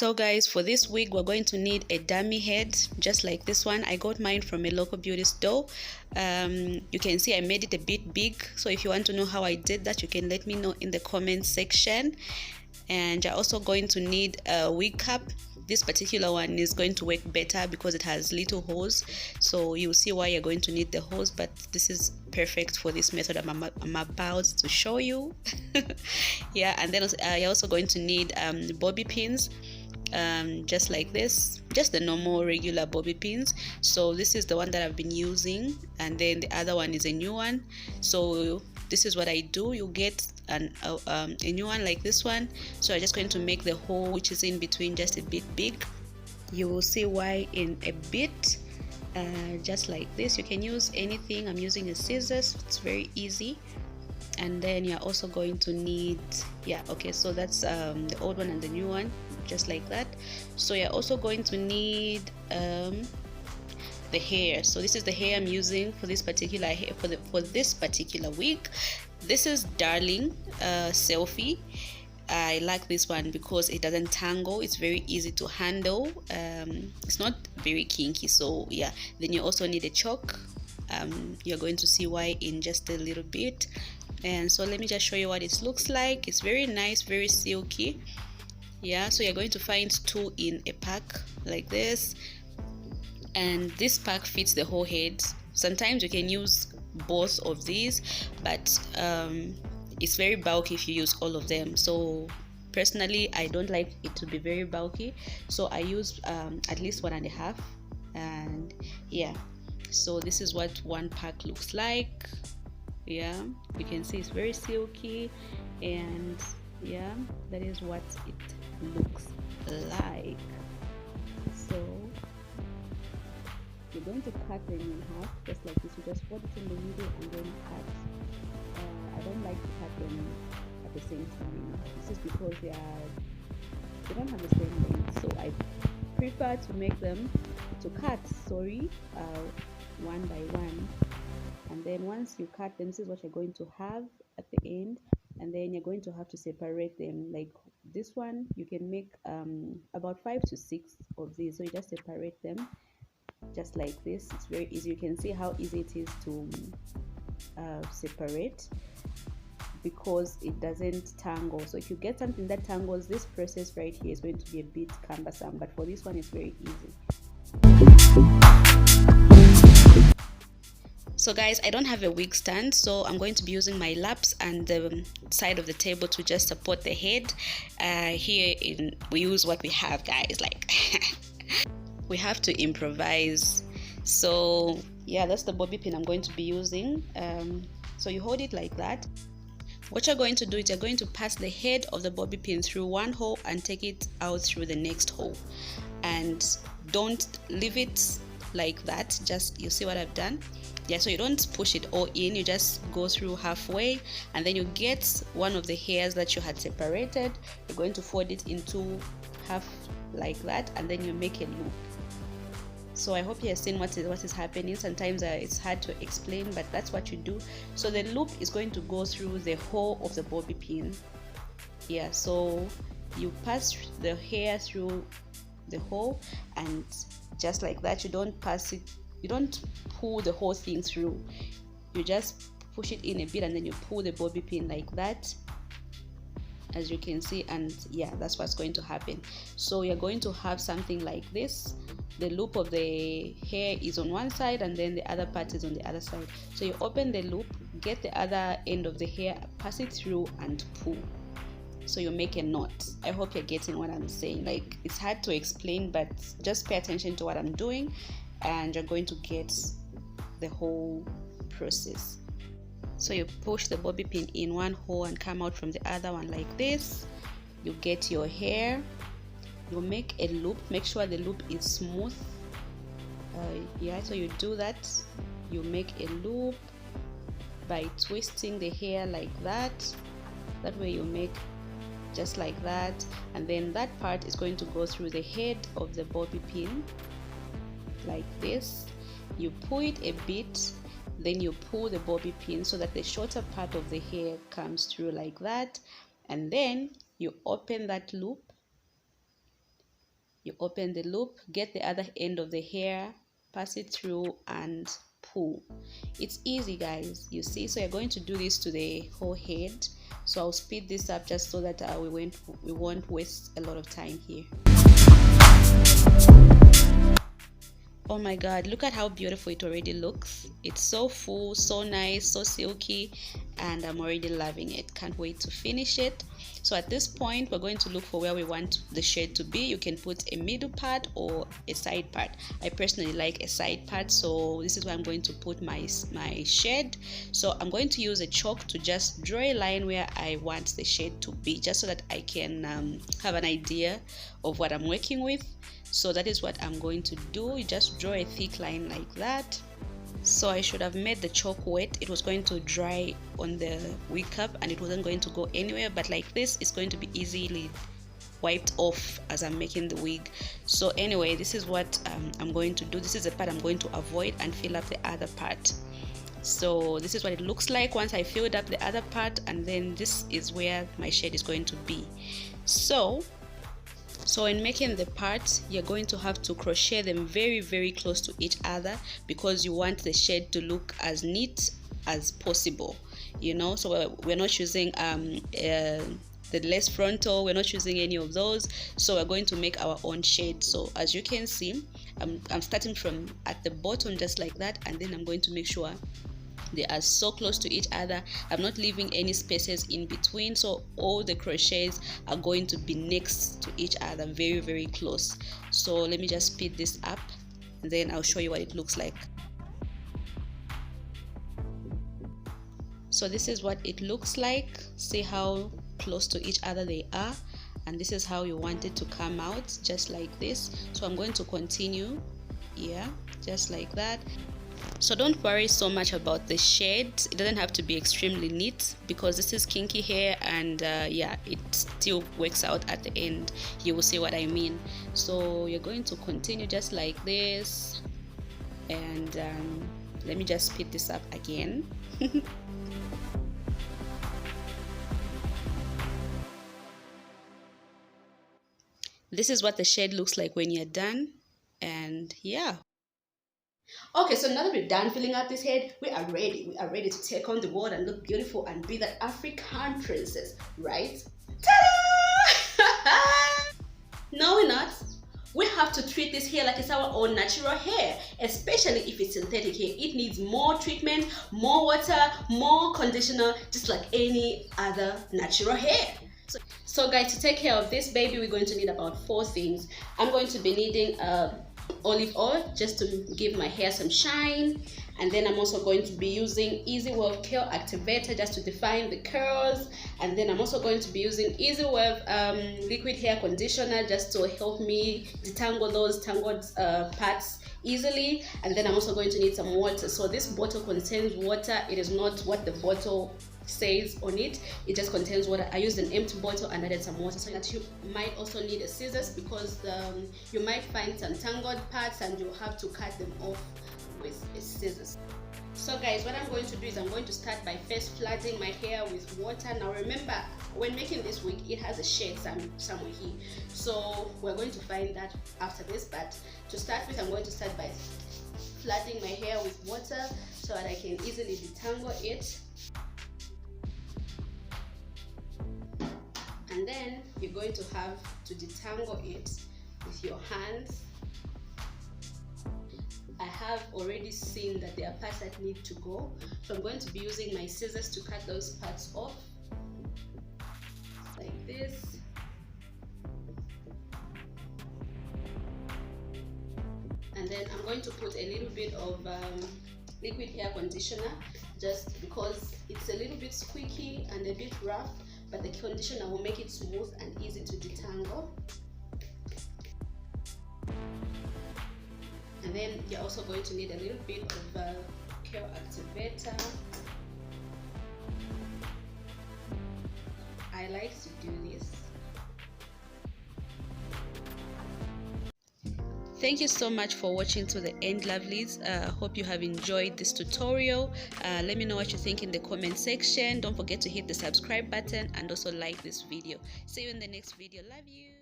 So guys, for this wig we're going to need a dummy head just like this one. I got mine from a local beauty store. You can see I made it a bit big, so if you want to know how I did that, you can let me know in the comment section. And you're also going to need a wig cap. This particular one is going to work better because it has little holes, so you'll see why you're going to need the holes, but this is perfect for this method I'm about to show you. Yeah, and then you're also going to need bobby pins, just like this, just the normal regular bobby pins. So this is the one that I've been using, and then the other one is a new one. So this is what I do. You get a new one like this one. So I'm just going to make the hole which is in between just a bit big. You will see why in a bit. Just like this, you can use anything. I'm using a scissors, it's very easy. And then you're also going to need, yeah, okay, so that's the old one and the new one, just like that. So you're also going to need the hair. So this is the hair I'm using for this particular hair, for this particular wig. This is Darling Selfie. I like this one because it doesn't tangle. It's very easy to handle. It's not very kinky. So yeah, then you also need a chalk. You're going to see why in just a little bit. And so let me just show you what it looks like. It's very nice, very silky. Yeah, so you're going to find 2 in a pack like this, and this pack fits the whole head. Sometimes you can use both of these, but it's very bulky if you use all of them. So personally, I don't like it to be very bulky, so I use at least 1.5. And yeah, so this is what one pack looks like. Yeah, you can see it's very silky, and yeah, that is what it looks like. So you're going to cut them in half just like this. You just fold it in the middle and then cut. I don't like to cut them at the same time. This is because they don't have the same length, so I prefer to make them one by one. And then once you cut them, this is what you're going to have at the end, and then you're going to have to separate them. Like this one, you can make about 5 to 6 of these, so you just separate them just like this. It's very easy. You can see how easy it is to separate because it doesn't tangle. So if you get something that tangles, this process right here is going to be a bit cumbersome, but for this one it's very easy. So guys, I don't have a wig stand, so I'm going to be using my laps and the side of the table to just support the head. We use what we have, guys, like we have to improvise. So yeah, that's the bobby pin I'm going to be using. So you hold it like that. What you're going to do is you're going to pass the head of the bobby pin through one hole and take it out through the next hole, and don't leave it like that. Just, you see what I've done? Yeah, so you don't push it all in, you just go through halfway, and then you get one of the hairs that you had separated. You're going to fold it into half like that, and then you make a loop. So I hope you're seeing what is happening. Sometimes it's hard to explain, but that's what you do. So the loop is going to go through the hole of the bobby pin. Yeah, so you pass the hair through the hole, and just like that. You don't pass it, you don't pull the whole thing through, you just push it in a bit and then you pull the bobby pin like that, as you can see. And yeah, that's what's going to happen. So you're going to have something like this. The loop of the hair is on one side and then the other part is on the other side. So you open the loop, get the other end of the hair, pass it through and pull. So you make a knot. I hope you're getting what I'm saying. Like, it's hard to explain, but just pay attention to what I'm doing and you're going to get the whole process. So you push the bobby pin in one hole and come out from the other one like this. You get your hair, you make a loop, make sure the loop is smooth. Yeah, so you do that. You make a loop by twisting the hair like that. That way you make just like that, and then that part is going to go through the head of the bobby pin like this. You pull it a bit, then you pull the bobby pin so that the shorter part of the hair comes through like that, and then you open that loop You open the loop, get the other end of the hair, pass it through and pull. It's easy, guys, you see. So you're going to do this to the whole head. So I'll speed this up just so that we won't waste a lot of time here. Oh my god, look at how beautiful it already looks. It's so full, so nice, so silky, and I'm already loving it. Can't wait to finish it. So at this point, we're going to look for where we want the shade to be. You can put a middle part or a side part. I personally like a side part, so this is where I'm going to put my shade. So I'm going to use a chalk to just draw a line where I want the shade to be, just so that I can have an idea of what I'm working with. So that is what I'm going to do. You just draw a thick line like that. So I should have made the chalk wet. It was going to dry on the wig cap and it wasn't going to go anywhere, but like this, it's going to be easily wiped off as I'm making the wig. So anyway, this is what I'm going to do. This is the part I'm going to avoid and fill up the other part. So this is what it looks like once I filled up the other part, and then this is where my shade is going to be. So in making the parts, you're going to have to crochet them very close to each other, because you want the shade to look as neat as possible, you know. So we're not using the lace frontal, we're not using any of those, so we're going to make our own shade. So as you can see, I'm starting from at the bottom just like that, and then I'm going to make sure they are so close to each other. I'm not leaving any spaces in between, so all the crochets are going to be next to each other, very close. So let me just speed this up and then I'll show you what it looks like. So this is what it looks like. See how close to each other they are, and this is how you want it to come out, just like this. So I'm going to continue, yeah, just like that. So don't worry so much about the shade. It doesn't have to be extremely neat, because this is kinky hair, and yeah, it still works out at the end. You will see what I mean. So you're going to continue just like this, and let me just speed this up again. This is what the shade looks like when you're done, and yeah. Okay, so now that we're done filling out this head, we are ready. We are ready to take on the world and look beautiful and be that African princess, right? Ta-da! No, we're not. We have to treat this hair like it's our own natural hair, especially if it's synthetic hair. It needs more treatment, more water, more conditioner, just like any other natural hair. So guys, to take care of this baby, we're going to need about 4 things. I'm going to be needing olive oil just to give my hair some shine, and then I'm also going to be using Easy Wave Curl Activator just to define the curls, and then I'm also going to be using Easy Wave liquid hair conditioner just to help me detangle those tangled parts easily. And then I'm also going to need some water. So this bottle contains water. It is not what the bottle says on it, it just contains water. I used an empty bottle and added some water. So that you might also need a scissors, because you might find some tangled parts and you'll have to cut them off with a scissors. So guys, what I'm going to do is I'm going to start by first flooding my hair with water. Now remember, when making this wig, it has a shade somewhere here, so we're going to find that after this. But to start with, I'm going to start by flooding my hair with water so that I can easily detangle it. And then you're going to have to detangle it with your hands. I have already seen that there are parts that need to go, so I'm going to be using my scissors to cut those parts off, like this. And then I'm going to put a little bit of liquid hair conditioner, just because it's a little bit squeaky and a bit rough, but the conditioner will make it smooth and easy to detangle. And then you're also going to need a little bit of curl activator. I like to do this. Thank you so much for watching to the end, lovelies. Hope you have enjoyed this tutorial. Let me know what you think in the comment section. Don't forget to hit the subscribe button and also like this video. See you in the next video. Love you.